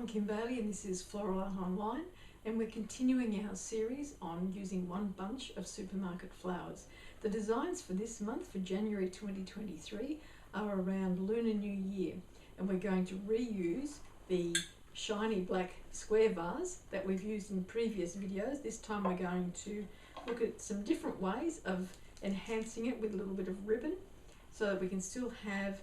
I'm Kim Bailey and this is Floral Art Online, and we're continuing our series on using one bunch of supermarket flowers. The designs for this month, for January 2023, are around Lunar New Year, and we're going to reuse the shiny black square vase that we've used in previous videos. This time we're going to look at some different ways of enhancing it with a little bit of ribbon so that we can still have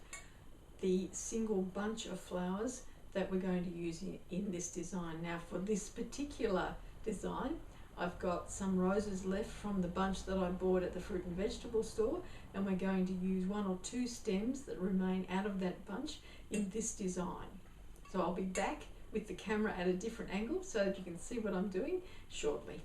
the single bunch of flowers that we're going to use in this design. Now for this particular design, I've got some roses left from the bunch that I bought at the fruit and vegetable store, and we're going to use one or two stems that remain out of that bunch in this design. So I'll be back with the camera at a different angle so that you can see what I'm doing shortly.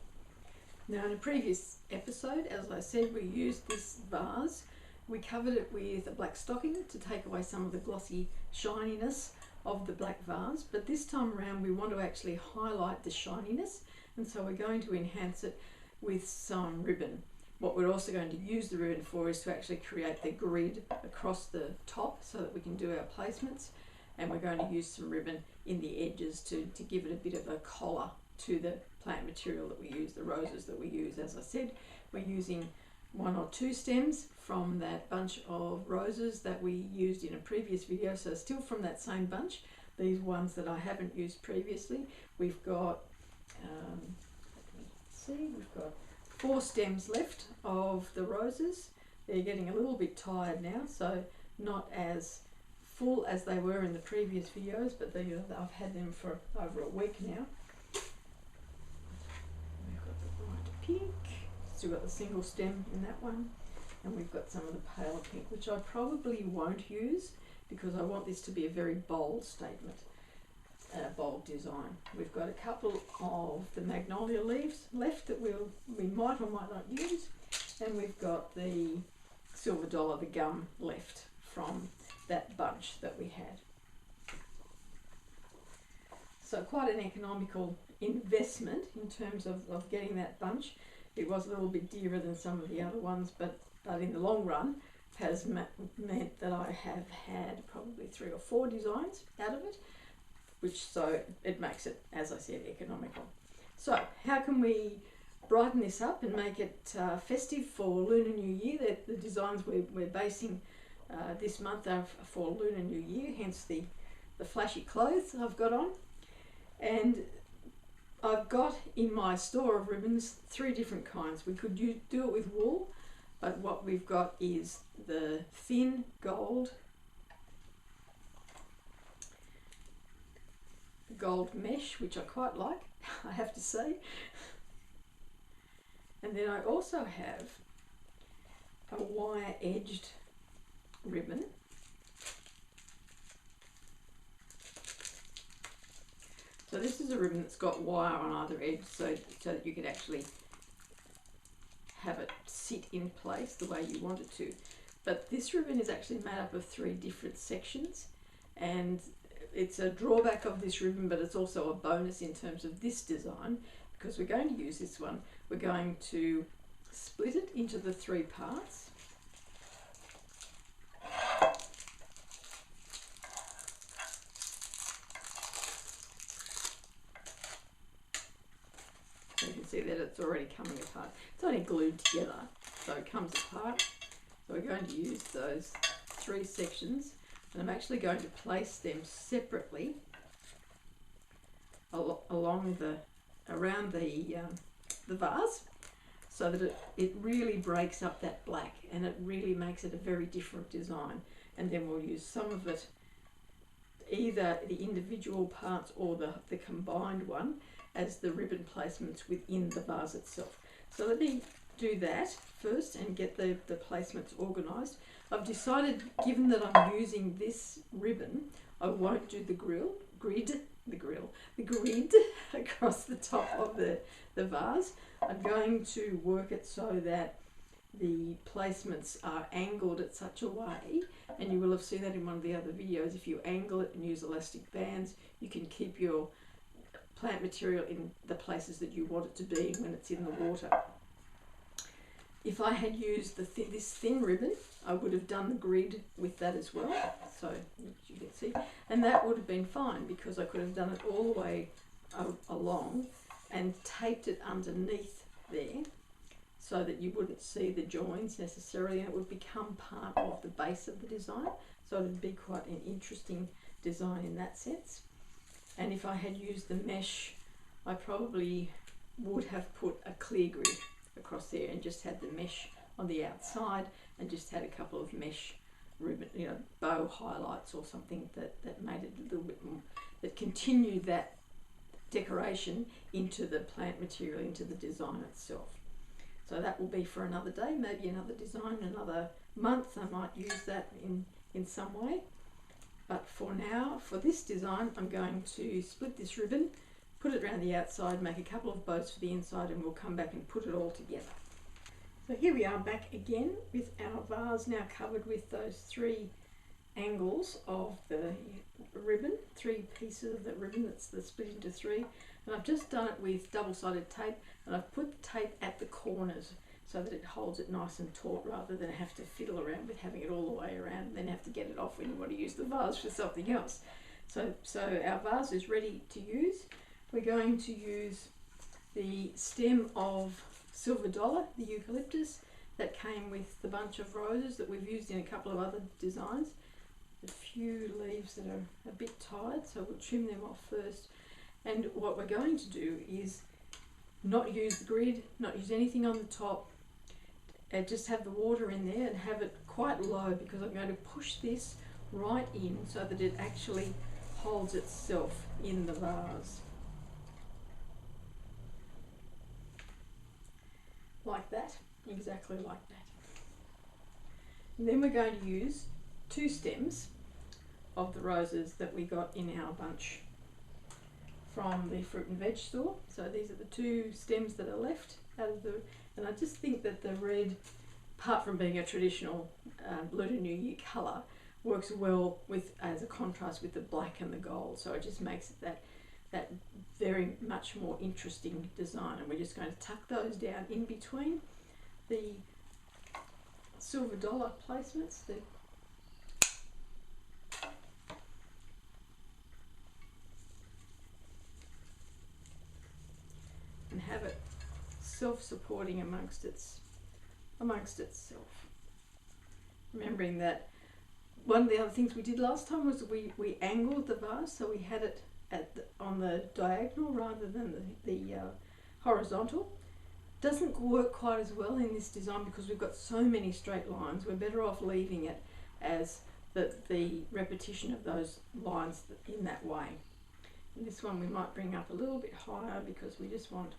Now in a previous episode, as I said, we used this vase. We covered it with a black stocking to take away some of the glossy shininess of the black vase, but this time around we want to actually highlight the shininess, and so we're going to enhance it with some ribbon. What we're also going to use the ribbon for is to actually create the grid across the top so that we can do our placements, and we're going to use some ribbon in the edges to give it a bit of a collar to the plant material that we use, the roses that we use. As I said, we're using one or two stems from that bunch of roses that we used in a previous video, so still from that same bunch. These ones that I haven't used previously, we've got we've got 4 stems left of the roses. They're getting a little bit tired now, so not as full as they were in the previous videos, but I've had them for over a week now. We've got the bright pink, still got the single stem in that one, and we've got some of the paler pink, which I probably won't use because I want this to be a very bold statement, bold design. We've got a couple of the magnolia leaves left that we might or might not use, and we've got the silver dollar, the gum, left from that bunch that we had. So quite an economical investment in terms of getting that bunch. It was a little bit dearer than some of the other ones, but in the long run has meant that I have had probably 3 or 4 designs out of it, so it makes it, as I said, economical. So how can we brighten this up and make it festive for Lunar New Year? The designs we're basing this month are for Lunar New Year, hence the flashy clothes I've got on. And I've got in my store of ribbons 3 different kinds. We could do it with wool, but what we've got is the thin gold mesh, which I quite like, I have to say. And then I also have a wire-edged ribbon. So this is a ribbon that's got wire on either edge, so that you can actually have it sit in place the way you want it to. But this ribbon is actually made up of 3 different sections, and it's a drawback of this ribbon, but it's also a bonus in terms of this design, because we're going to use this one. We're going to split it into the 3 parts. So you can see that it's already coming apart. It's only glued together, so it comes apart. So we're going to use those 3 sections, and I'm actually going to place them separately around the vase, so that it really breaks up that black and it really makes it a very different design. And then we'll use some of it, either the individual parts or the combined one, as the ribbon placements within the vase itself. So let me do that first and get the placements organised. I've decided, given that I'm using this ribbon, I won't do the grid across the top of the vase. I'm going to work it so that the placements are angled at such a way, and you will have seen that in one of the other videos. If you angle it and use elastic bands, you can keep your plant material in the places that you want it to be when it's in the water. If I had used this thin ribbon, I would have done the grid with that as well, so you can see, and that would have been fine because I could have done it all the way along and taped it underneath there so that you wouldn't see the joins necessarily, and it would become part of the base of the design, so it would be quite an interesting design in that sense. And if I had used the mesh, I probably would have put a clear grid across there and just had the mesh on the outside and just had a couple of mesh ribbon, bow highlights or something that made it a little bit more, that continued that decoration into the plant material, into the design itself. So that will be for another day, maybe another design, another month. I might use that in some way. But for now, for this design, I'm going to split this ribbon, put it around the outside, make a couple of bows for the inside, and we'll come back and put it all together. So here we are back again with our vase now covered with those 3 angles of the ribbon, 3 pieces of the ribbon that's split into 3. And I've just done it with double-sided tape, and I've put the tape at the corners so that it holds it nice and taut rather than have to fiddle around with having it all the way around and then have to get it off when you want to use the vase for something else. So our vase is ready to use. We're going to use the stem of Silver Dollar, the eucalyptus, that came with the bunch of roses that we've used in a couple of other designs. A few leaves that are a bit tired, so we'll trim them off first. And what we're going to do is not use the grid, not use anything on the top, and just have the water in there and have it quite low, because I'm going to push this right in so that it actually holds itself in the vase. Like that, exactly like that. And then we're going to use 2 stems of the roses that we got in our bunch from the fruit and veg store. So these are the 2 stems that are left out of the, and I just think that the red, apart from being a traditional Lunar New Year colour, works well with as a contrast with the black and the gold. So it just makes it that very much more interesting design. And we're just going to tuck those down in between the Silver Dollar placements. And have it self-supporting amongst itself. Remembering that one of the other things we did last time was we angled the vase, so we had it on the diagonal rather than the horizontal. Doesn't work quite as well in this design because we've got so many straight lines. We're better off leaving it as the repetition of those lines in that way. And this one we might bring up a little bit higher because we just want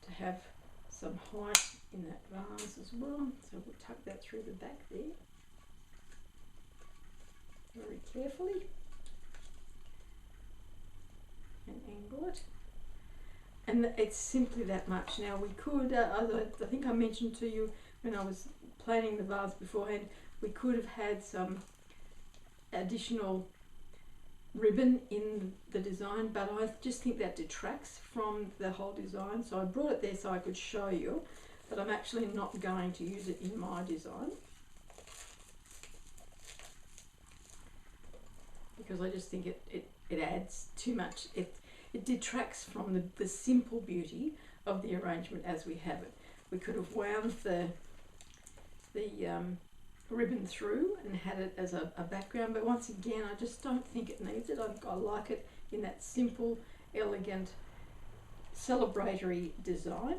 to have some height in that vase as well. So we'll tuck that through the back there very carefully and angle it. And it's simply that much. Now we could, I think I mentioned to you when I was planning the vase beforehand, we could have had some additional ribbon in the design, but I just think that detracts from the whole design. So I brought it there so I could show you, but I'm actually not going to use it in my design because I just think it adds too much. It detracts from the simple beauty of the arrangement as we have it. We could have wound the ribbon through and had it as a background, but once again I just don't think it needs it. I like it in that simple, elegant, celebratory design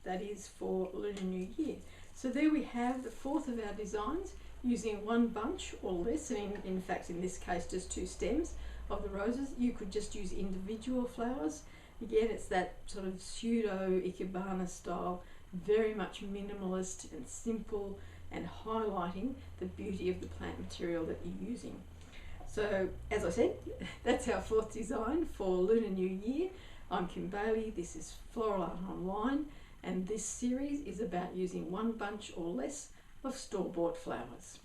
that is for Lunar New Year. So there we have the 4th of our designs using 1 bunch or less, and in fact in this case just 2 stems of the roses. You could just use individual flowers. Again, it's that sort of pseudo ikebana style, very much minimalist and simple, and highlighting the beauty of the plant material that you're using. So as I said, that's our 4th design for Lunar New Year. I'm Kim Bailey, this is Floral Art Online, and this series is about using 1 bunch or less of store-bought flowers.